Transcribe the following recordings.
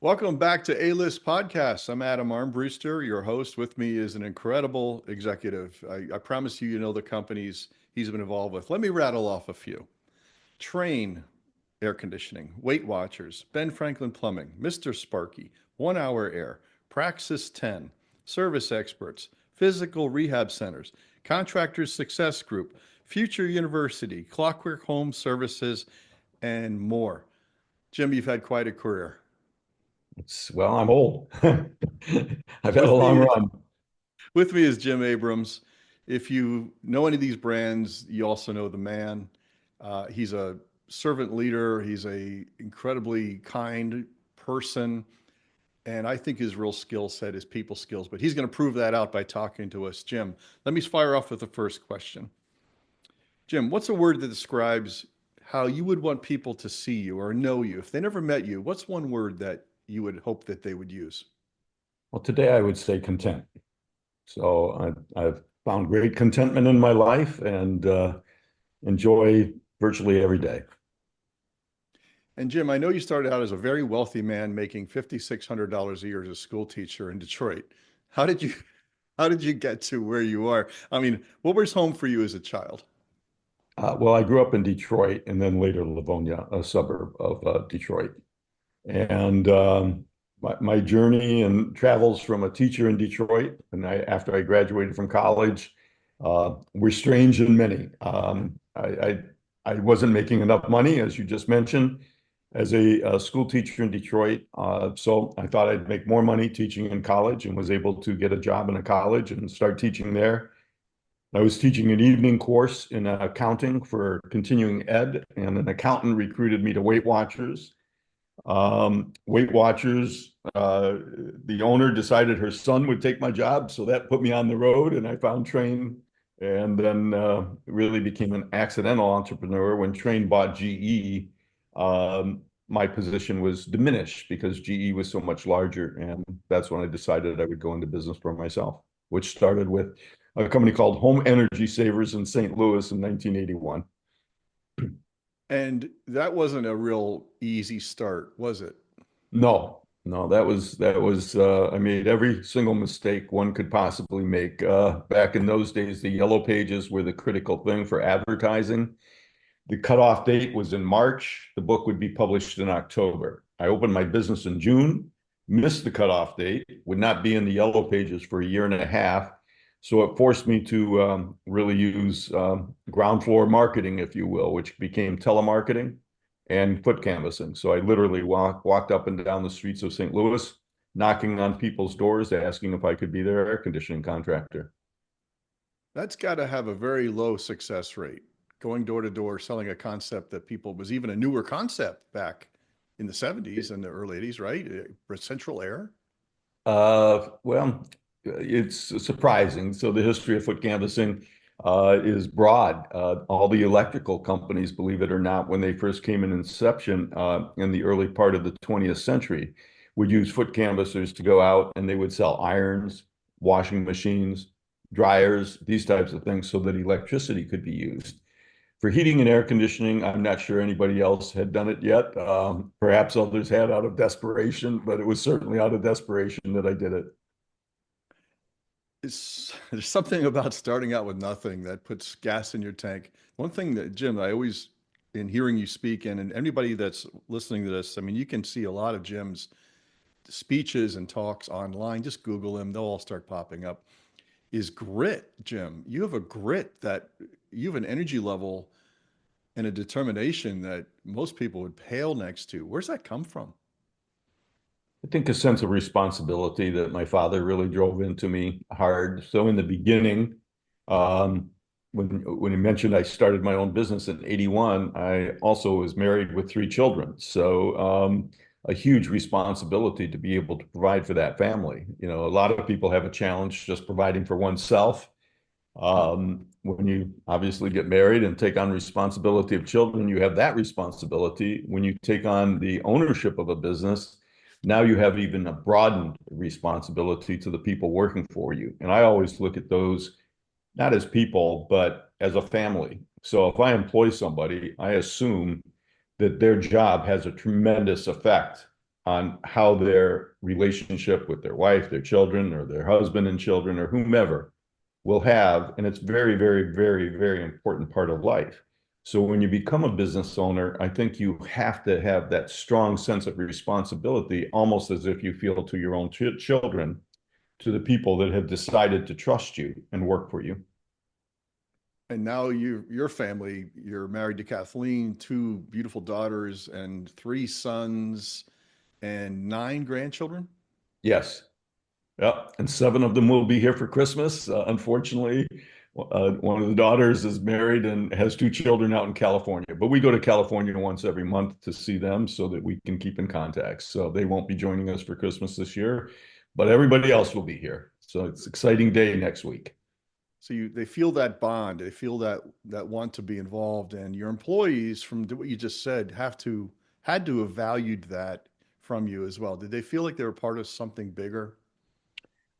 Welcome back to A-List Podcasts. I'm Adam Armbruster, your host. With me is an incredible executive. I promise you know the companies he's been involved with. Let me rattle off a few. Train Air Conditioning, Weight Watchers, Ben Franklin Plumbing, Mr. Sparky, One Hour Air, Praxis 10, Service Experts, Physical Rehab Centers, Contractors Success Group, Future University, Clockwork Home Services, and more. Jim, you've had quite a career. Well, I'm old. I've had a With long me run. With me is Jim Abrams. If you know any of these brands, you also know the man. He's a servant leader. He's a incredibly kind person, and I think his real skill set is people skills. But he's going to prove that out by talking to us. Jim, let me fire off with the first question. Jim, what's a word that describes how you would want people to see you or know you if they never met you? What's one word that you would hope that they would use? Well, today I would say content. I've found great contentment in my life and enjoy virtually every day. And Jim, I know you started out as a very wealthy man making $5,600 a year as a school teacher in Detroit. How did you how did you get to where you are? I mean, what was home for you as a child? Well, I grew up in Detroit and then later Livonia, a suburb of Detroit. And my journey and travels from a teacher in Detroit, and after I graduated from college, were strange and many. I wasn't making enough money, as you just mentioned, as a school teacher in Detroit. So I thought I'd make more money teaching in college and was able to get a job in a college and start teaching there. I was teaching an evening course in accounting for continuing ed, and an accountant recruited me to Weight Watchers. Weight Watchers, the owner decided her son would take my job, so that put me on the road, and I found Train, and then really became an accidental entrepreneur. When Train bought GE, my position was diminished because GE was so much larger, and that's when I decided I would go into business for myself, which started with a company called Home Energy Savers in St. Louis in 1981. And that wasn't a real easy start, was it? No, no, that was I made every single mistake one could possibly make. Back in those days, the yellow pages were the critical thing for advertising. The cutoff date was in March. The book would be published in October. I opened my business in June, missed the cutoff date, would not be in the yellow pages for a year and a half. So it forced me to really use ground floor marketing, if you will, which became telemarketing and foot canvassing. So I literally walked up and down the streets of St. Louis, knocking on people's doors, asking if I could be their air conditioning contractor. That's got to have a very low success rate. Going door to door selling a concept that people was even a newer concept back in the 70s and the early 80s, right? Central air. Well, it's surprising. So the history of foot canvassing is broad. All the electrical companies, believe it or not, when they first came in inception in the early part of the 20th century, would use foot canvassers to go out and they would sell irons, washing machines, dryers, these types of things so that electricity could be used. For heating and air conditioning, I'm not sure anybody else had done it yet. Perhaps others had out of desperation, but it was certainly out of desperation that I did it. There's something about starting out with nothing that puts gas in your tank. One thing that, Jim, I always, in hearing you speak, and anybody that's listening to this, I mean, you can see a lot of Jim's speeches and talks online. Just Google him, they'll all start popping up. Is grit, Jim. You have a grit that you have an energy level and a determination that most people would pale next to. Where's that come from? I think a sense of responsibility that my father really drove into me hard. So in the beginning, um, when he mentioned I started my own business in 81, I also was married with three children. So a huge responsibility to be able to provide for that family. You know, a lot of people have a challenge just providing for oneself. When you obviously get married and take on responsibility of children, you have that responsibility. When you take on the ownership of a business, now you have even a broadened responsibility to the people working for you. And I always look at those not as people, but as a family. So if I employ somebody, I assume that their job has a tremendous effect on how their relationship with their wife, their children, or their husband and children, or whomever will have. And it's very, very, very, very important part of life. So when you become a business owner, I think you have to have that strong sense of responsibility, almost as if you feel to your own children, to the people that have decided to trust you and work for you. And now your family, you're married to Kathleen, two beautiful daughters and three sons and nine grandchildren. Yes. Yeah, and seven of them will be here for Christmas. Unfortunately, one of the daughters is married and has two children out in California. But we go to California once every month to see them so that we can keep in contact. So they won't be joining us for Christmas this year, but everybody else will be here. So it's an exciting day next week. So they feel that bond, they feel that want to be involved, and your employees, from what you just said, had to have valued that from you as well. Did they feel like they were part of something bigger?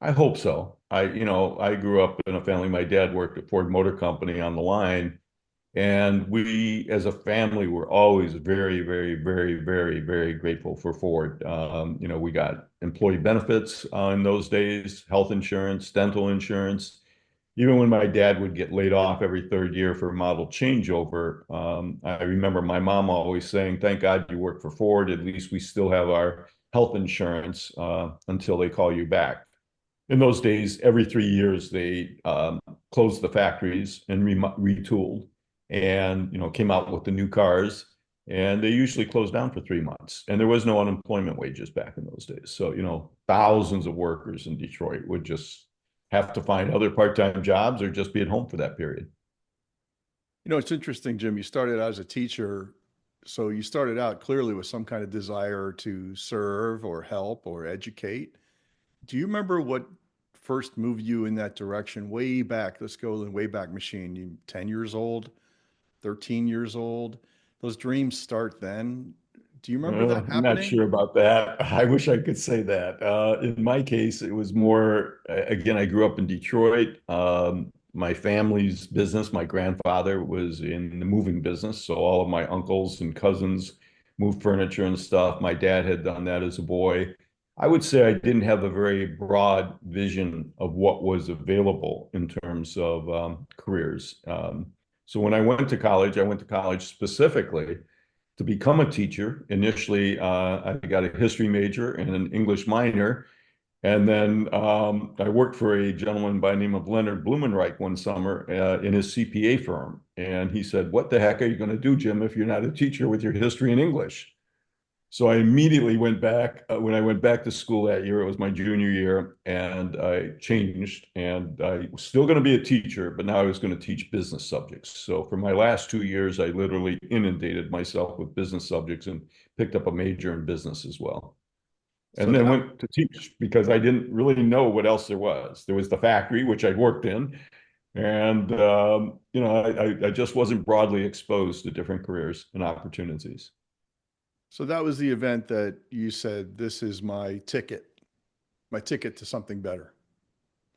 I hope so. I grew up in a family. My dad worked at Ford Motor Company on the line. And we, as a family, were always very, very, very, very, very grateful for Ford. We got employee benefits in those days, health insurance, dental insurance. Even when my dad would get laid off every third year for a model changeover, I remember my mom always saying, "Thank God you work for Ford. At least we still have our health insurance until they call you back." In those days, every 3 years they closed the factories and retooled, and came out with the new cars. And they usually closed down for 3 months, and there was no unemployment wages back in those days. So thousands of workers in Detroit would just have to find other part-time jobs or just be at home for that period. It's interesting, Jim. You started out as a teacher, so you started out clearly with some kind of desire to serve or help or educate. Do you remember what first moved you in that direction way back? Let's go the way back machine. You 10 years old, 13 years old. Those dreams start then. Do you remember that I'm not happening? sure about that. I wish I could say that. In my case, it was more, again, I grew up in Detroit. My family's business, my grandfather was in the moving business. So all of my uncles and cousins moved furniture and stuff. My dad had done that as a boy. I would say I didn't have a very broad vision of what was available in terms of careers. So when I went to college specifically to become a teacher. Initially, I got a history major and an English minor. And then I worked for a gentleman by the name of Leonard Blumenreich one summer in his CPA firm. And he said, "What the heck are you going to do, Jim, if you're not a teacher with your history and English?" So I immediately went back. When I went back to school that year, it was my junior year, and I changed. And I was still going to be a teacher, but now I was going to teach business subjects. So for my last 2 years, I literally inundated myself with business subjects and picked up a major in business as well. So And then that went to teach because I didn't really know what else there was. There was the factory, which I'd worked in, and I just wasn't broadly exposed to different careers and opportunities. so that was the event that you said, this is my ticket to something better.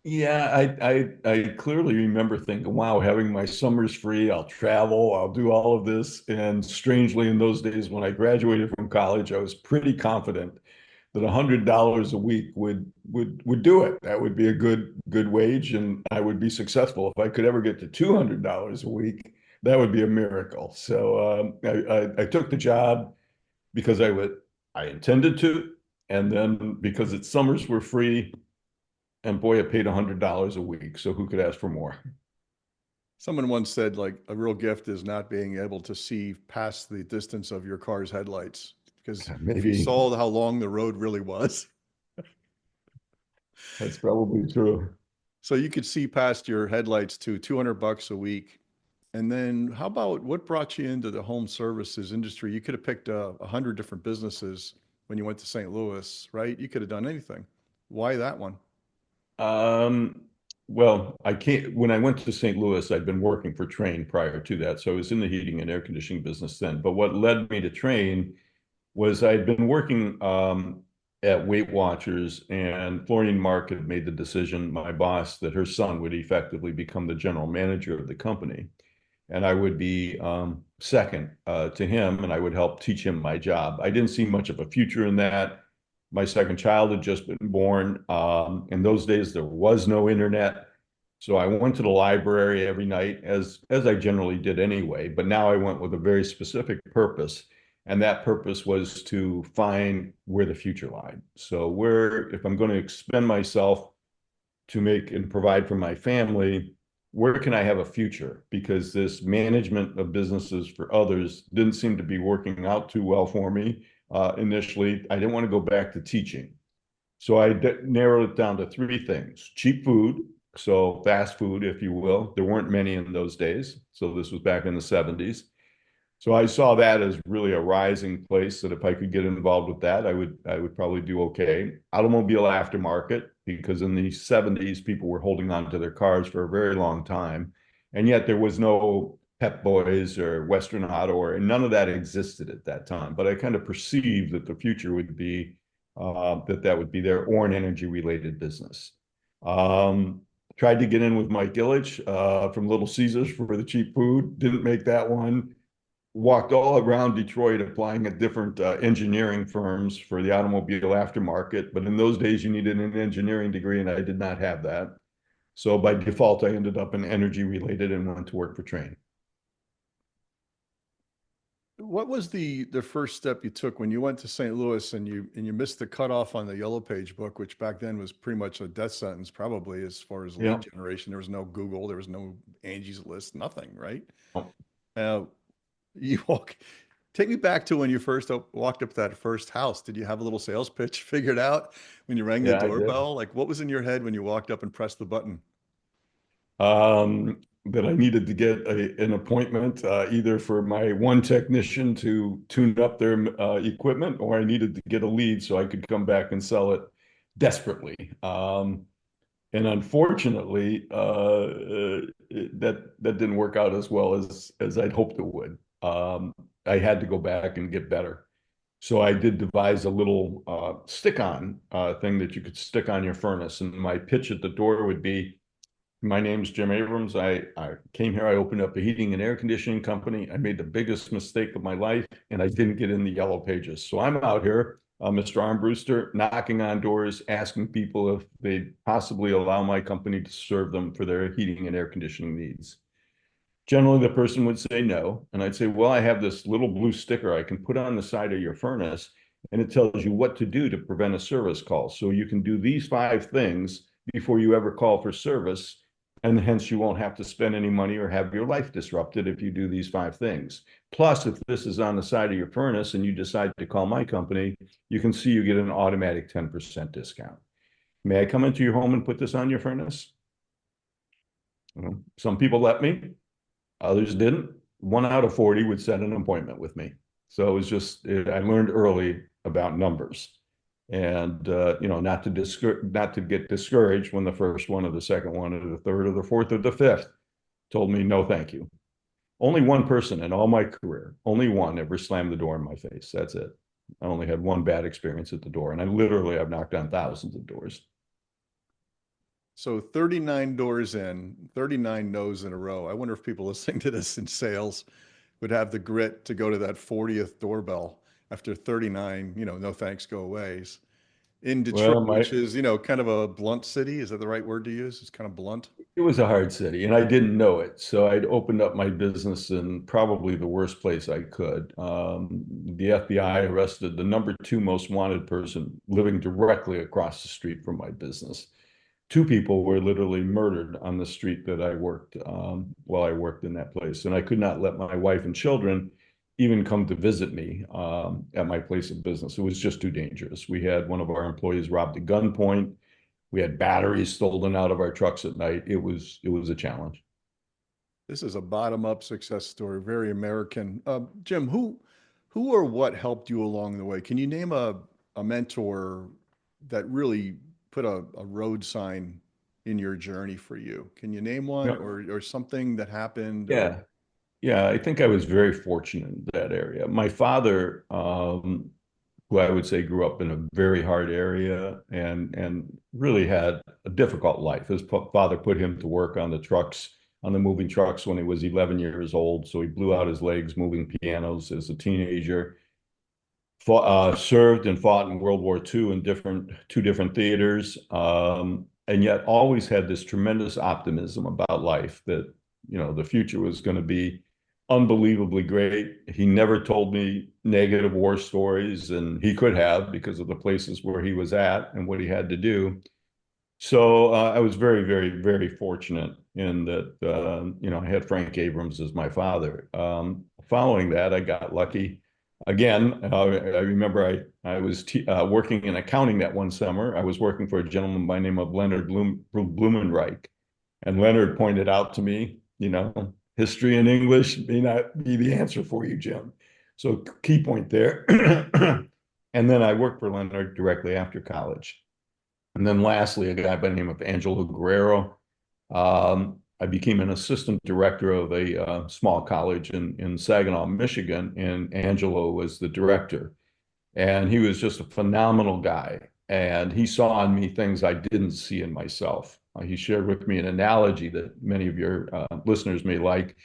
Yeah, I clearly remember thinking, wow, having my summers free, I'll travel, I'll do all of this. And strangely, in those days when I graduated from college, I was pretty confident that $100 a week would do it. That would be a good wage, and I would be successful. If I could ever get to $200 a week, that would be a miracle. So I took the job because I intended to, and then because its summers were free. And boy, it paid $100 a week. So who could ask for more? Someone once said, like, a real gift is not being able to see past the distance of your car's headlights. Because if you Maybe saw how long the road really was, that's probably true. so you could see past your headlights to $200 a week. And then how about what brought you into the home services industry? You could have picked 100 different businesses when you went to St. Louis, right? You could have done anything. Why that one? Um, well, I can't. When I went to St. Louis, I'd been working for Train prior to that, so I was in the heating and air conditioning business then. But what led me to Train was I'd been working at Weight Watchers, and Florian Mark had made the decision, my boss, that her son would effectively become the general manager of the company, and I would be second to him, and I would help teach him my job. I didn't see much of a future in that. My second child had just been born. In those days, there was no internet. So I went to the library every night, as I generally did anyway. But now I went with a very specific purpose, and that purpose was to find where the future lied. So where, if I'm going to expend myself to make and provide for my family, where can I have a future? Because this management of businesses for others didn't seem to be working out too well for me initially. I didn't want to go back to teaching. So I narrowed it down to three things: cheap food, so fast food, if you will. There weren't many in those days. So this was back in the 70s. So I saw that as really a rising place that if I could get involved with that, I would probably do okay. Automobile aftermarket, because in the 70s, people were holding on to their cars for a very long time. And yet there was no Pep Boys or Western Auto, or and none of that existed at that time. But I kind of perceived that the future would be that would be there, or an energy related business. Um, Tried to get in with Mike Illich from Little Caesars for the cheap food. Didn't make that one. Walked all around Detroit applying at different engineering firms for the automobile aftermarket. But in those days, you needed an engineering degree, and I did not have that. So by default, I ended up in energy related and went to work for Train. What was the first step you took when you went to St. Louis and you missed the cutoff on the Yellow Page book, which back then was pretty much a death sentence, probably as far as lead Yeah. generation. There was no Google, there was no Angie's List, nothing, right? Oh, Uh, you walk, take me back to when you first walked up to that first house. Did you have a little sales pitch figured out when you rang the yeah, I did. doorbell? Like what was in your head when you walked up and pressed the button? That I needed to get an appointment either for my one technician to tune up their equipment, or I needed to get a lead so I could come back and sell it desperately. And unfortunately, that didn't work out as well as I'd hoped it would. I had to go back and get better. So I did devise a little stick-on thing that you could stick on your furnace. And my pitch at the door would be, my name's Jim Abrams. I came here, I opened up a heating and air conditioning company. I made the biggest mistake of my life, and I didn't get in the yellow pages. So I'm out here, Mr. Armbruster, knocking on doors, asking people if they'd possibly allow my company to serve them for their heating and air conditioning needs. Generally, the person would say no. And I'd say, well, I have this little blue sticker I can put on the side of your furnace, and it tells you what to do to prevent a service call. So you can do these 5 things before you ever call for service, and hence you won't have to spend any money or have your life disrupted if you do these 5 things. Plus, if this is on the side of your furnace and you decide to call my company, you can see you get an automatic 10% discount. May I come into your home and put this on your furnace? Some people let me, others didn't. 1 out of 40 would set an appointment with me. So it was just, I learned early about numbers, and not to get discouraged when the first one or the second one or the third or the fourth or the fifth told me no thank you. Only one person in all my career, only one, ever slammed the door in my face. That's it. I only had one bad experience at the door, and I've knocked on thousands of doors. So 39 doors in, 39 no's in a row. I wonder if people listening to this in sales would have the grit to go to that 40th doorbell after 39, no thanks, go aways in Detroit, Well, which is, kind of a blunt city. Is that the right word to use? It's kind of blunt. it was a hard city, and I didn't know it. So I'd opened up my business in probably the worst place I could. The FBI arrested the number 2 most wanted person living directly across the street from my business. 2 people were literally murdered on the street that I worked while I worked in that place. And I could not let my wife and children even come to visit me at my place of business. It was just too dangerous. We had one of our employees robbed at gunpoint. We had batteries stolen out of our trucks at night. It was a challenge. This is a bottom-up success story, very American. Jim, who or what helped you along the way? Can you name a mentor that really put a road sign in your journey for you? Can you name one, Yeah, or something that happened, or yeah, yeah. I think I was very fortunate in that area. My father, who I would say grew up in a very hard area and really had a difficult life. His father put him to work on the trucks on the moving trucks when he was 11 years old. So he blew out his legs moving pianos as a teenager. Served and fought in World War II in two different theaters, and yet always had this tremendous optimism about life that the future was going to be unbelievably great. He never told me negative war stories, and he could have because of the places where he was at and what he had to do. So I was very, very, very fortunate in that, I had Frank Abrams as my father. Following that, I got lucky. Again, I remember I was working in accounting that one summer. I was working for a gentleman by the name of Leonard Blumenreich. And Leonard pointed out to me, history and English may not be the answer for you, Jim. So key point there. And then I worked for Leonard directly after college. And then lastly, a guy by the name of Angelo Guerrero. I became an assistant director of a small college in Saginaw, Michigan, and Angelo was the director. And he was just a phenomenal guy. And he saw in me things I didn't see in myself. He shared with me an analogy that many of your listeners may like.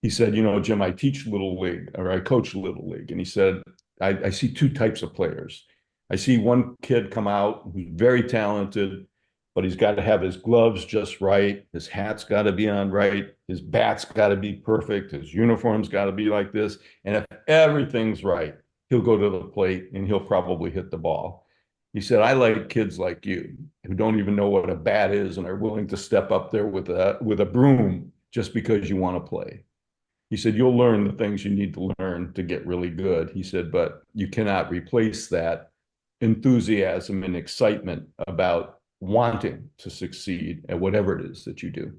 He said, Jim, I teach Little League or I coach Little League. And he said, I see two types of players. I see one kid come out who's very talented, but he's got to have his gloves just right. His hat's got to be on right. His bat's got to be perfect. His uniform's got to be like this. And if everything's right, he'll go to the plate and he'll probably hit the ball. He said, I like kids like you who don't even know what a bat is and are willing to step up there with a broom just because you want to play. He said, you'll learn the things you need to learn to get really good. He said, but you cannot replace that enthusiasm and excitement about wanting to succeed at whatever it is that you do.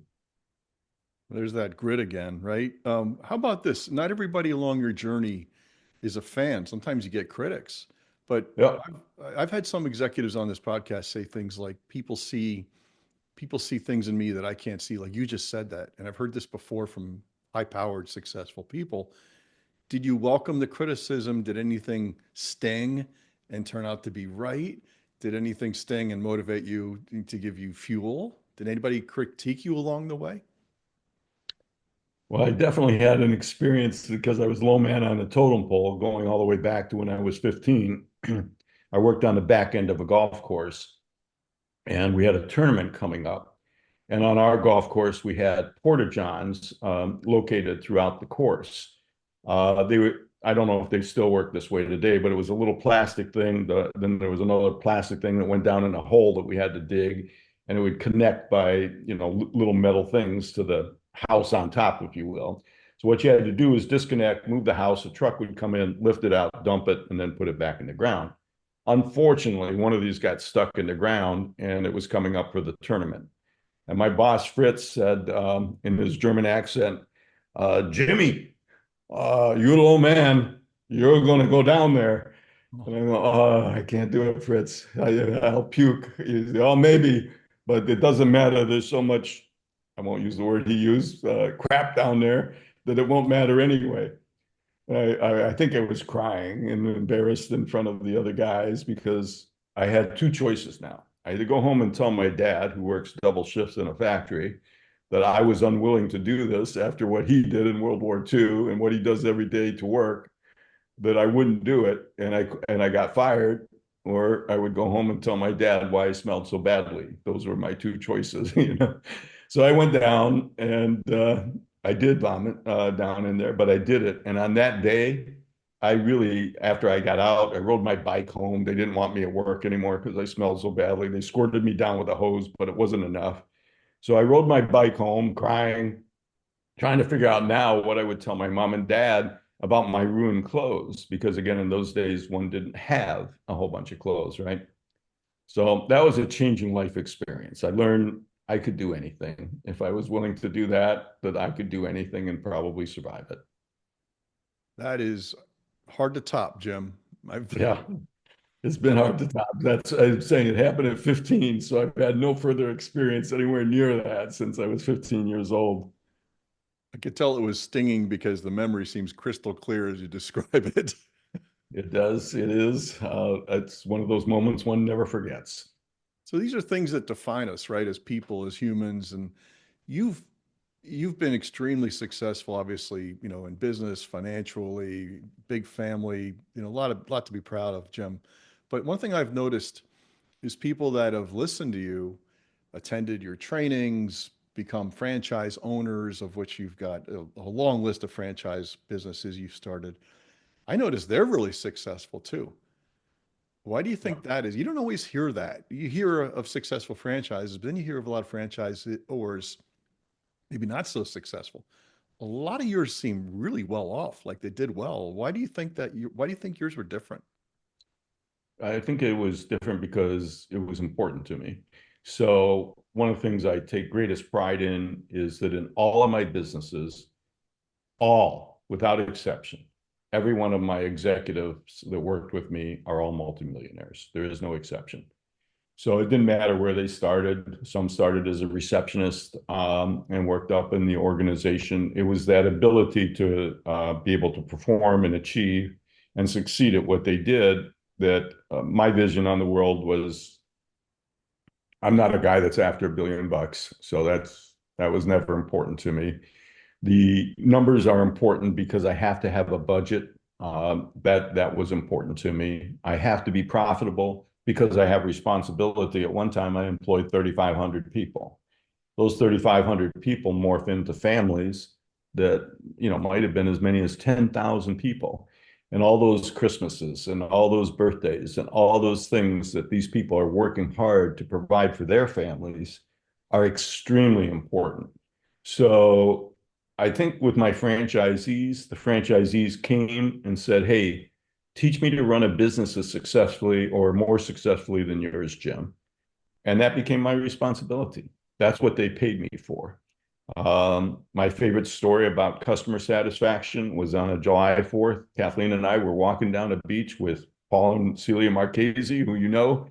There's that grit again, right? How about this? Not everybody along your journey is a fan. Sometimes you get critics, but Yeah. I've had some executives on this podcast say things like people see things in me that I can't see. Like you just said that, and I've heard this before from high-powered, successful people. Did you welcome the criticism? Did anything sting and turn out to be right? Did anything sting and motivate you to give you fuel? Did anybody critique you along the way? Well, I definitely had an experience because I was low man on the totem pole going all the way back to when I was 15. I worked on the back end of a golf course and we had a tournament coming up. And on our golf course, we had porta johns located throughout the course. I don't know if they still work this way today, but it was a little plastic thing. Then there was another plastic thing that went down in a hole that we had to dig, and it would connect by, little metal things to the house on top, if you will. So what you had to do is disconnect, move the house, a truck would come in, lift it out, dump it, and then put it back in the ground. Unfortunately, one of these got stuck in the ground and it was coming up for the tournament. And my boss, Fritz, said in his German accent, Jimmy, you little man, you're going to go down there. And I go, oh, I can't do it, Fritz. I'll puke. He said, oh, maybe, but it doesn't matter. There's so much, I won't use the word he used, crap down there that it won't matter anyway. I think I was crying and embarrassed in front of the other guys because I had two choices now. I had to go home and tell my dad, who works double shifts in a factory, that I was unwilling to do this after what he did in World War II and what he does every day to work, that I wouldn't do it, and I got fired, or I would go home and tell my dad why I smelled so badly. Those were my two choices. So I went down and I did vomit down in there, but I did it. And on that day, I really, after I got out, I rode my bike home. They didn't want me at work anymore because I smelled so badly. They squirted me down with a hose, but it wasn't enough. So I rode my bike home crying, trying to figure out now what I would tell my mom and dad about my ruined clothes. Because again, in those days, one didn't have a whole bunch of clothes, right? So that was a changing life experience. I learned I could do anything. If I was willing to do that, that I could do anything and probably survive it. That is hard to top, Jim. Yeah, it's been hard to top. That's, I'm saying it happened at 15. So I've had no further experience anywhere near that since I was 15 years old. I could tell it was stinging because the memory seems crystal clear as you describe it. It does. It is. It's one of those moments one never forgets. So these are things that define us, right, as people, as humans. And you've you've been extremely successful, obviously, in business, financially, big family, a lot to be proud of, Jim. But one thing I've noticed is people that have listened to you, attended your trainings, become franchise owners, of which you've got a long list of franchise businesses you've started. I noticed they're really successful too. Why do you Yeah. think that is? You don't always hear that. You hear of successful franchises, but then you hear of a lot of franchisors maybe not so successful. A lot of yours seem really well off, like they did well. Why do you think yours were different? I think it was different because it was important to me. So one of the things I take greatest pride in is that in all of my businesses, all without exception, every one of my executives that worked with me are all multimillionaires. There is no exception. So it didn't matter where they started. Some started as a receptionist and worked up in the organization. It was that ability to be able to perform and achieve and succeed at what they did that my vision on the world was I'm not a guy that's after $1 billion. So that was never important to me. The numbers are important because I have to have a budget. That was important to me. I have to be profitable because I have responsibility. At one time, I employed 3,500 people. Those 3,500 people morph into families that might have been as many as 10,000 people. And all those Christmases and all those birthdays and all those things that these people are working hard to provide for their families are extremely important. So I think with my franchisees, the franchisees came and said, "Hey, teach me to run a business as successfully or more successfully than yours, Jim." And that became my responsibility. That's what they paid me for. My favorite story about customer satisfaction was on a July 4th. Kathleen and I were walking down a beach with Paul and Celia Marchese, who you know.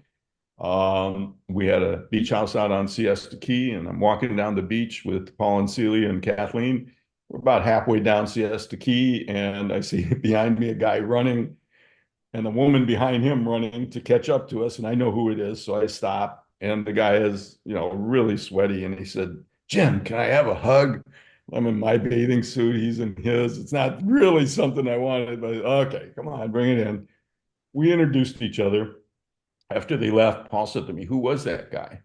We had a beach house out on Siesta Key, and I'm walking down the beach with Paul and Celia and Kathleen. We're about halfway down Siesta Key, and I see behind me a guy running and a woman behind him running to catch up to us. And I know who it is. So I stop, and the guy is, really sweaty. And he said, "Jim, can I have a hug?" I'm in my bathing suit. He's in his. It's not really something I wanted, but okay, come on, bring it in. We introduced each other. After they left, Paul said to me, "Who was that guy?"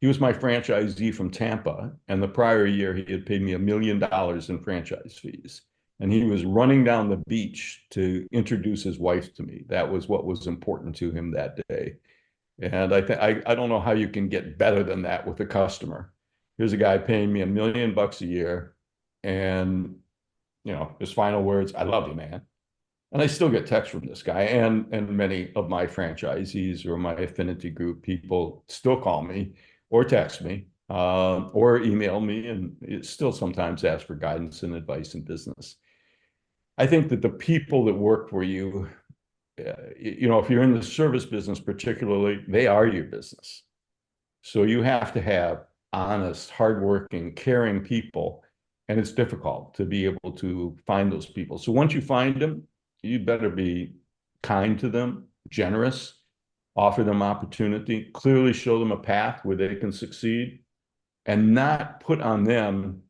He was my franchisee from Tampa, and the prior year he had paid me $1 million in franchise fees. And he was running down the beach to introduce his wife to me. That was what was important to him that day. And I don't know how you can get better than that with a customer. Here's a guy paying me $1 million a year, and his final words, "I love you, man." And I still get texts from this guy, and many of my franchisees or my affinity group people still call me or text me or email me, and it still sometimes ask for guidance and advice in business. I think that the people that work for you, if you're in the service business particularly, they are your business. So you have to have honest, hardworking, caring people, and it's difficult to be able to find those people. So once you find them, you better be kind to them, generous, offer them opportunity, clearly show them a path where they can succeed, and not put on them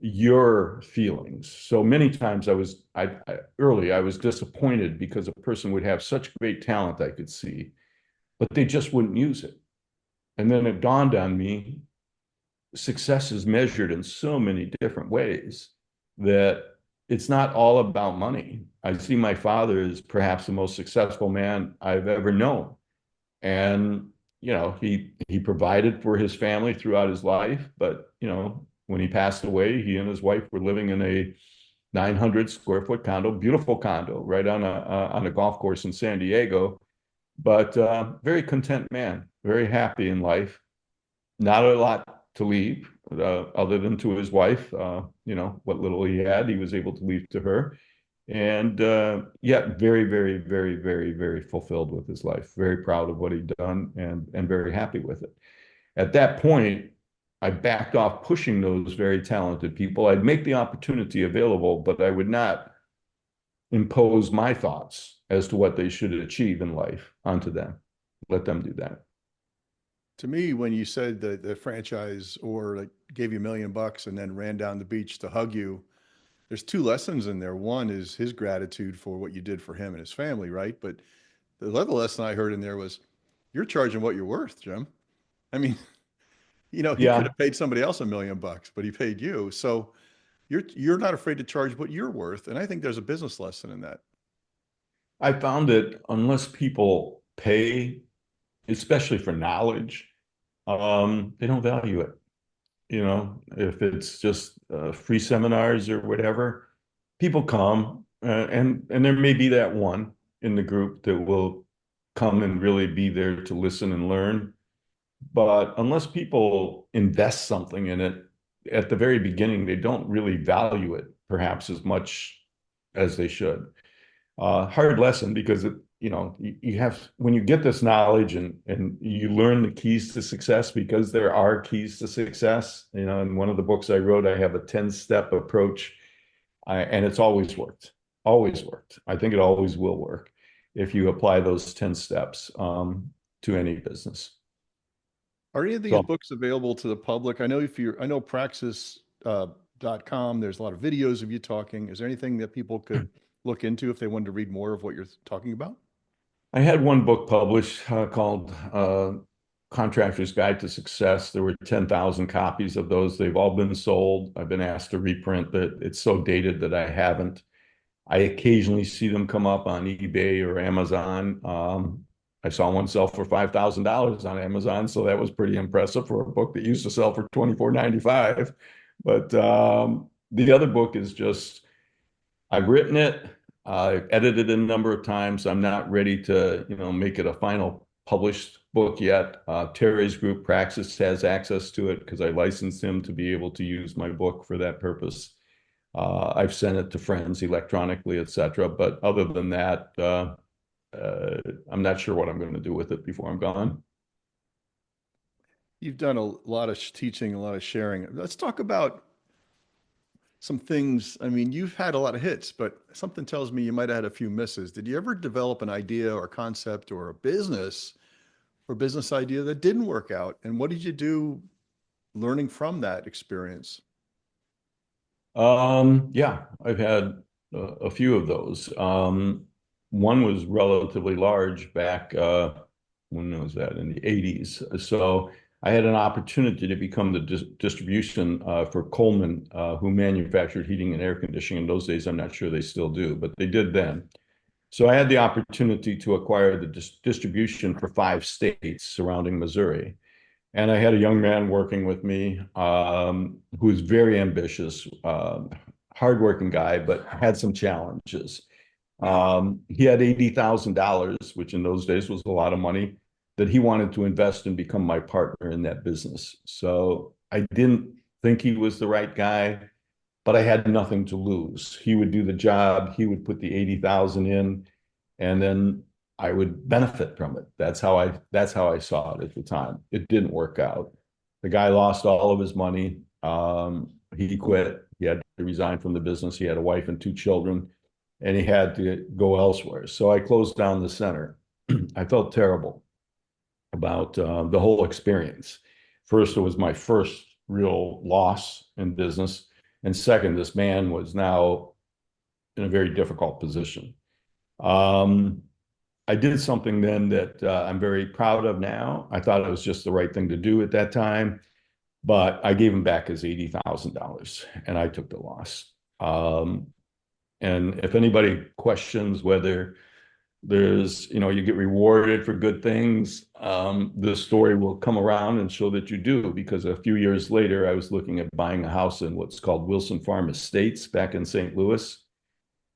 your feelings. So many times I was disappointed because a person would have such great talent I could see, but they just wouldn't use it. And then it dawned on me, success is measured in so many different ways that it's not all about money. I see my father as perhaps the most successful man I've ever known. And, he provided for his family throughout his life. But, when he passed away, he and his wife were living in a 900 square foot condo, beautiful condo, right on a golf course in San Diego. But very content man, very happy in life. Not a lot to leave, other than to his wife. What little he had, he was able to leave to her. And yeah, very, very, very, very, very fulfilled with his life. Very proud of what he'd done, and very happy with it. At that point, I backed off pushing those very talented people. I'd make the opportunity available, but I would not impose my thoughts as to what they should achieve in life onto them. Let them do that. To me, when you said that the franchise or like gave you $1 million and then ran down the beach to hug you, there's two lessons in there. One is his gratitude for what you did for him and his family, right? But the other lesson I heard in there was you're charging what you're worth, Jim. I mean, he could Yeah, have paid somebody else $1 million, but he paid you. So you're not afraid to charge what you're worth. And I think there's a business lesson in that. I found that unless people pay, especially for knowledge, they don't value it. If it's just free seminars or whatever, people come, and there may be that one in the group that will come and really be there to listen and learn. But unless people invest something in it at the very beginning, they don't really value it perhaps as much as they should. Hard lesson because you have when you get this knowledge and you learn the keys to success because there are keys to success. In one of the books I wrote, I have a 10-step approach, and it's always worked. Always worked. I think it always will work if you apply those 10 steps to any business. Are any of these So books available to the public? I know Praxis.com, there's a lot of videos of you talking. Is there anything that people could look into if they wanted to read more of what you're talking about? I had one book published called Contractor's Guide to Success. There were 10,000 copies of those. They've all been sold. I've been asked to reprint, but it's so dated that I haven't. I occasionally see them come up on eBay or Amazon. I saw one sell for $5,000 on Amazon, so that was pretty impressive for a book that used to sell for $24.95. But the other book is just I've written it. I've edited it a number of times. I'm not ready to, make it a final published book yet. Terry's group, Praxis, has access to it because I licensed him to be able to use my book for that purpose. I've sent it to friends electronically, etc. But other than that, I'm not sure what I'm going to do with it before I'm gone. You've done a lot of teaching, a lot of sharing. Let's talk about some things. I mean, you've had a lot of hits, but something tells me you might have had a few misses. Did you ever develop an idea or concept or a business or business idea that didn't work out? And what did you do learning from that experience? Yeah, I've had a few of those. One was relatively large back, when was that? In the 80s. So I had an opportunity to become the distribution for Coleman, who manufactured heating and air conditioning. In those days, I'm not sure they still do, but they did then. So I had the opportunity to acquire the distribution for 5 states surrounding Missouri. And I had a young man working with me who was very ambitious, hardworking guy, but had some challenges. He had $80,000, which in those days was a lot of money, that he wanted to invest and become my partner in that business. So I didn't think he was the right guy, but I had nothing to lose. He would do the job, he would put the 80,000 in, and then I would benefit from it. That's how I saw it at the time. It didn't work out. The guy lost all of his money. He quit. He had to resign from the business. He had a wife and 2 children, and he had to go elsewhere. So I closed down the center. I felt terrible about the whole experience. First, it was my first real loss in business. And second, this man was now in a very difficult position. I did something then that I'm very proud of now. I thought it was just the right thing to do at that time, but I gave him back his $80,000 and I took the loss. And if anybody questions whether you get rewarded for good things, the story will come around and show that you do, because a few years later, I was looking at buying a house in what's called Wilson Farm Estates back in St. Louis.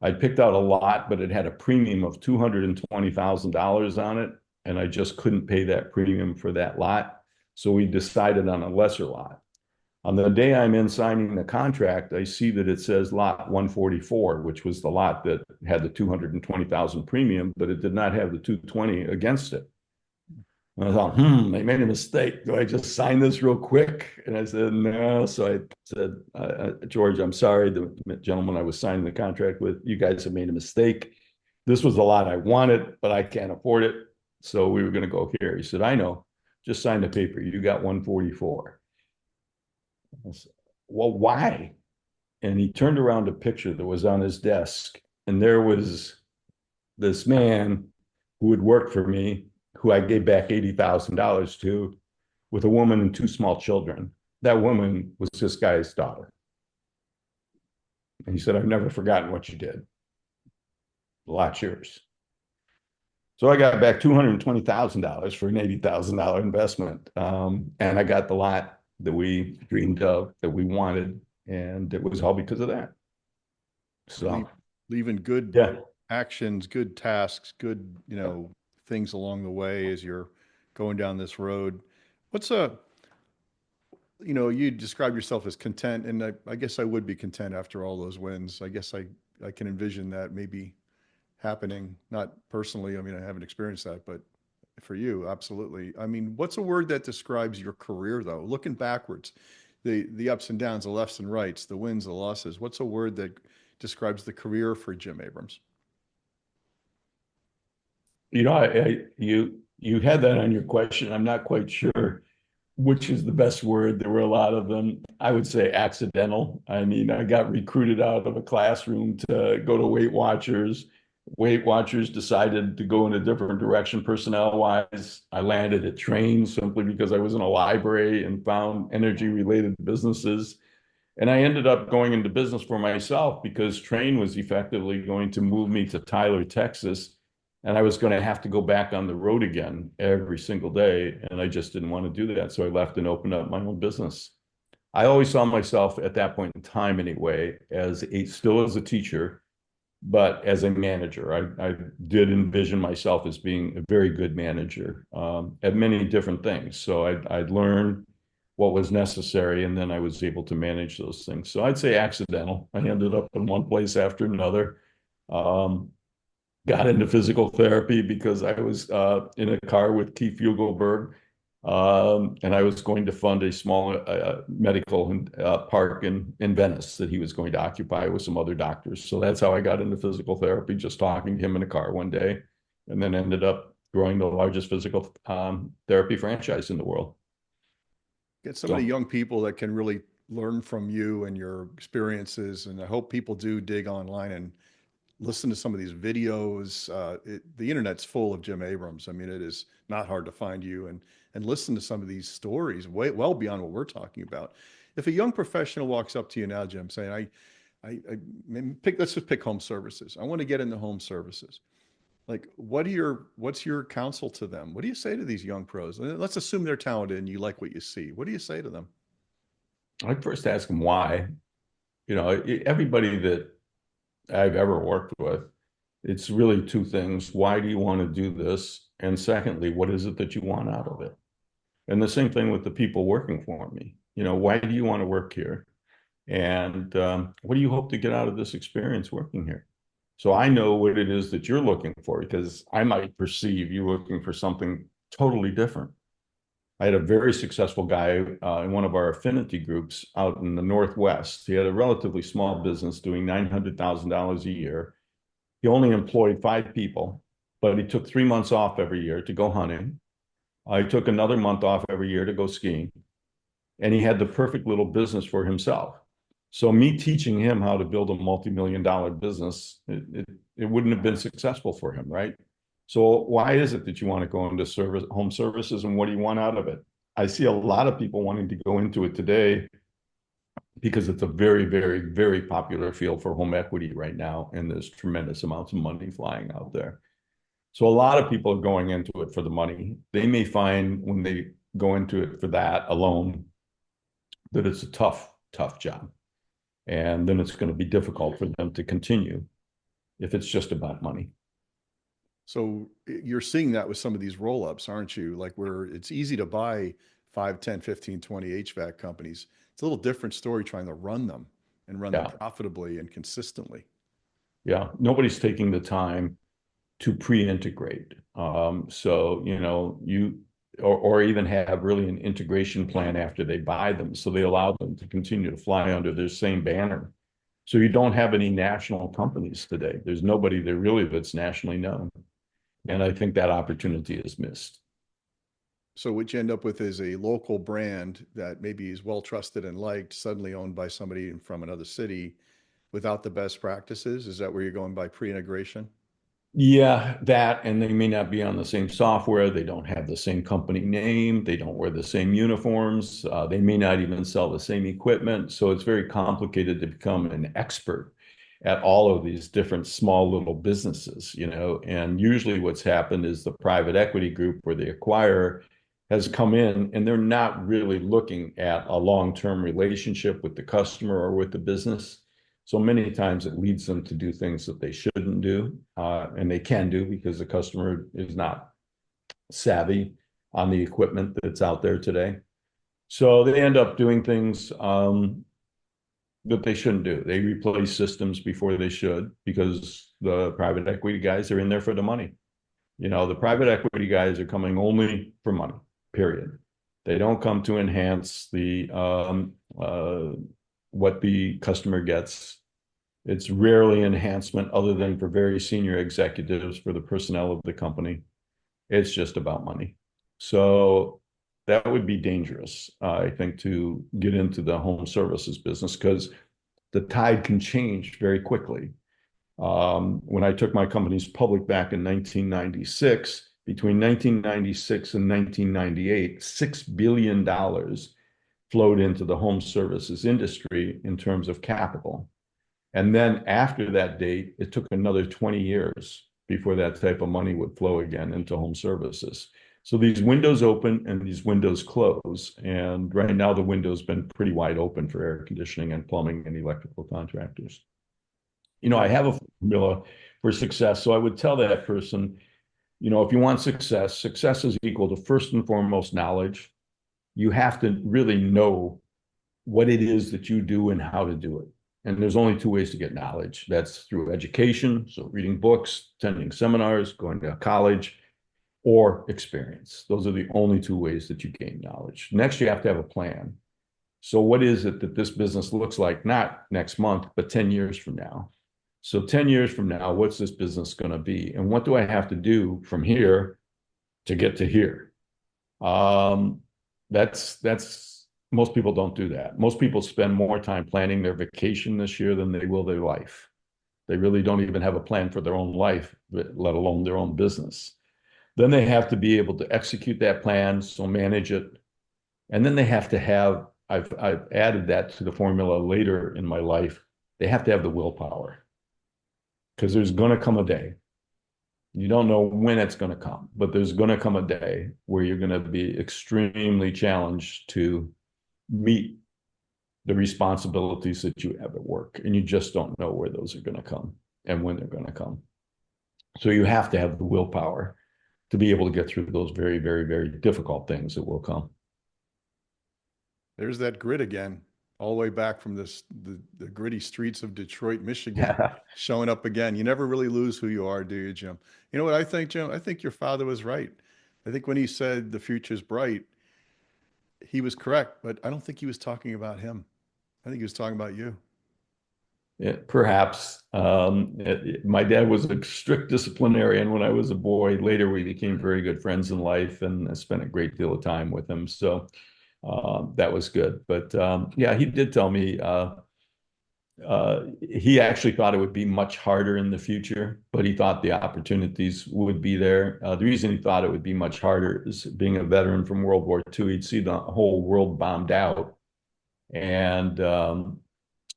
I'd picked out a lot, but it had a premium of $220,000 on it, and I just couldn't pay that premium for that lot. So we decided on a lesser lot. On the day I'm in signing the contract, I see that it says lot 144, which was the lot that had the 220,000 premium, but it did not have the 220 against it. And I thought, they made a mistake. Do I just sign this real quick? And I said, no. So I said, George, I'm sorry. The gentleman I was signing the contract with, you guys have made a mistake. This was the lot I wanted, but I can't afford it. So we were going to go here. He said, I know. Just sign the paper. You got 144. I said, well, why? And he turned around a picture that was on his desk, and there was this man who had worked for me, who I gave back $80,000 to, with a woman and two small children. That woman was this guy's daughter. And he said, I've never forgotten what you did. A lot's yours. So I got back $220,000 for an $80,000 investment. And I got the lot that we dreamed of, that we wanted. And it was all because of that. So, Leaving good yeah. actions, good tasks, good, things along the way as you're going down this road. What's you describe yourself as content, and I guess I would be content after all those wins. I guess I can envision that maybe happening, not personally. I mean, I haven't experienced that, but for you, absolutely. I mean, what's a word that describes your career though? Looking backwards, the ups and downs, the lefts and rights, the wins, the losses. What's a word that describes the career for Jim Abrams? You had that on your question. I'm not quite sure which is the best word. There were a lot of them. I would say accidental. I mean, I got recruited out of a classroom to go to Weight Watchers. Weight Watchers decided to go in a different direction personnel wise. I landed at Train simply because I was in a library and found energy related businesses. And I ended up going into business for myself because Train was effectively going to move me to Tyler, Texas. And I was going to have to go back on the road again every single day. And I just didn't want to do that. So I left and opened up my own business. I always saw myself at that point in time anyway, still as a teacher, but as a manager. I did envision myself as being a very good manager at many different things. So I'd learn what was necessary, and then I was able to manage those things. So I'd say accidental. I ended up in one place after another. Got into physical therapy because I was in a car with Keith Fugelberg, and I was going to fund a small medical park in Venice that he was going to occupy with some other doctors. So that's how I got into physical therapy, just talking to him in a car one day, and then ended up growing the largest physical therapy franchise in the world. Get so many young people that can really learn from you and your experiences. And I hope people do dig online and listen to some of these videos. The internet's full of Jim Abrams. I mean, it is not hard to find you and listen to some of these stories well beyond what we're talking about. If a young professional walks up to you now, Jim, saying, let's just pick home services. I want to get into home services. Like, what's your counsel to them? What do you say to these young pros? Let's assume they're talented and you like what you see. What do you say to them? I'd first ask them why. Everybody that I've ever worked with, it's really two things. Why do you want to do this? And secondly, what is it that you want out of it? And the same thing with the people working for me. Why do you want to work here? And what do you hope to get out of this experience working here? So I know what it is that you're looking for, because I might perceive you looking for something totally different. I had a very successful guy in one of our affinity groups out in the Northwest. He had a relatively small business doing $900,000 a year. He only employed 5 people, but he took 3 months off every year to go hunting. He took another month off every year to go skiing. And he had the perfect little business for himself. So me teaching him how to build a multi-million-dollar business, it wouldn't have been successful for him, right? So why is it that you want to go into home services, and what do you want out of it? I see a lot of people wanting to go into it today because it's a very, very, very popular field for home equity right now, and there's tremendous amounts of money flying out there. So a lot of people are going into it for the money. They may find when they go into it for that alone that it's a tough, tough job. And then it's going to be difficult for them to continue if it's just about money. So you're seeing that with some of these roll-ups, aren't you? Like, where it's easy to buy 5, 10, 15, 20 HVAC companies. It's a little different story trying to run them and run them profitably and consistently. Yeah. Nobody's taking the time to pre-integrate. Or even have really an integration plan after they buy them. So they allow them to continue to fly under their same banner. So you don't have any national companies today. There's nobody that's nationally known. And I think that opportunity is missed. So what you end up with is a local brand that maybe is well trusted and liked, suddenly owned by somebody from another city without the best practices. Is that where you're going by pre-integration? Yeah, that, and they may not be on the same software. They don't have the same company name. They don't wear the same uniforms. They may not even sell the same equipment. So it's very complicated to become an expert at all of these different small little businesses, you know. And usually what's happened is the private equity group where the acquirer has come in and they're not really looking at a long-term relationship with the customer or with the business. So many times it leads them to do things that they shouldn't do, and they can do because the customer is not savvy on the equipment that's out there today. So they end up doing things that they shouldn't do. They replace systems before they should because the private equity guys are in there for the money. You know, the private equity guys are coming only for money, period. They don't come to enhance the what the customer gets. It's rarely enhancement other than for very senior executives for the personnel of the company. It's just about money. So that would be dangerous, I think, to get into the home services business because the tide can change very quickly. When I took my companies public back in 1996, between 1996 and 1998, $6 billion flowed into the home services industry in terms of capital. And then after that date, it took another 20 years before that type of money would flow again into home services. So these windows open and these windows close. And right now, the window's been pretty wide open for air conditioning and plumbing and electrical contractors. You know, I have a formula for success. So I would tell that person, you know, if you want success, success is equal to first and foremost knowledge. You have to really know what it is that you do and how to do it. And there's only two ways to get knowledge. That's through education, so reading books, attending seminars, going to college, or experience. Those are the only two ways that you gain knowledge. Next, you have to have a plan. So what is it that this business looks like, not next month, but 10 years from now? So 10 years from now, what's this business going to be? And what do I have to do from here to get to here? Um, that's most people don't do that. Most people spend more time planning their vacation this year than they will their life. They really don't even have a plan for their own life, let alone their own business. Then they have to be able to execute that plan, so manage it. And then they have to have, I've added that to the formula later in my life. They have to have the willpower because there's going to come a day. You don't know when it's going to come, but there's going to come a day where you're going to be extremely challenged to meet the responsibilities that you have at work. And you just don't know where those are going to come and when they're going to come. So you have to have the willpower to be able to get through those very, very, very difficult things that will come. There's that grit again, all the way back from the gritty streets of Detroit, Michigan, Yeah. showing up again. You never really lose who you are, do you, Jim? You know what I think, Jim? I think your father was right. I think when he said the future's bright, he was correct, but I don't think he was talking about him. I think he was talking about you. Perhaps. My dad was a strict disciplinarian when I was a boy. Later, we became very good friends in life, and I spent a great deal of time with him. So that was good. But yeah, he did tell me he actually thought it would be much harder in the future, but he thought the opportunities would be there. The reason he thought it would be much harder is being a veteran from World War II, he'd see the whole world bombed out. And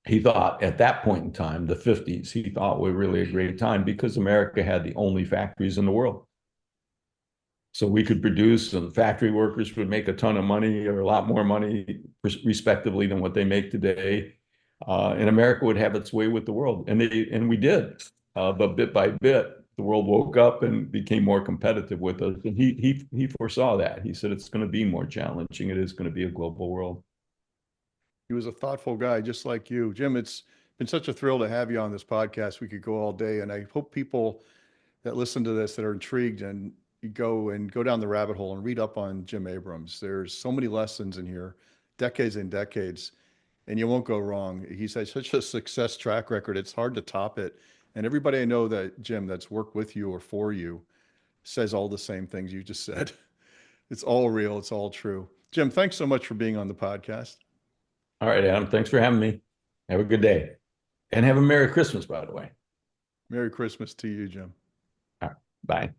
he thought at that point in time, the 50s, he thought were really a great time because America had the only factories in the world. So we could produce, and factory workers would make a ton of money or a lot more money, respectively, than what they make today. And America would have its way with the world, and we did. But bit by bit, the world woke up and became more competitive with us. And he foresaw that. He said it's going to be more challenging. It is going to be a global world. He was a thoughtful guy, just like you. Jim, it's been such a thrill to have you on this podcast. We could go all day, and I hope people that listen to this that are intrigued and you go down the rabbit hole and read up on Jim Abrams. There's so many lessons in here, decades and decades, and you won't go wrong. He's had such a success track record. It's hard to top it. And everybody I know that Jim that's worked with you or for you says all the same things you just said. It's all real. It's all true. Jim, thanks so much for being on the podcast. All right, Adam, thanks for having me. Have a good day. And have a Merry Christmas, by the way. Merry Christmas to you, Jim. All right, bye.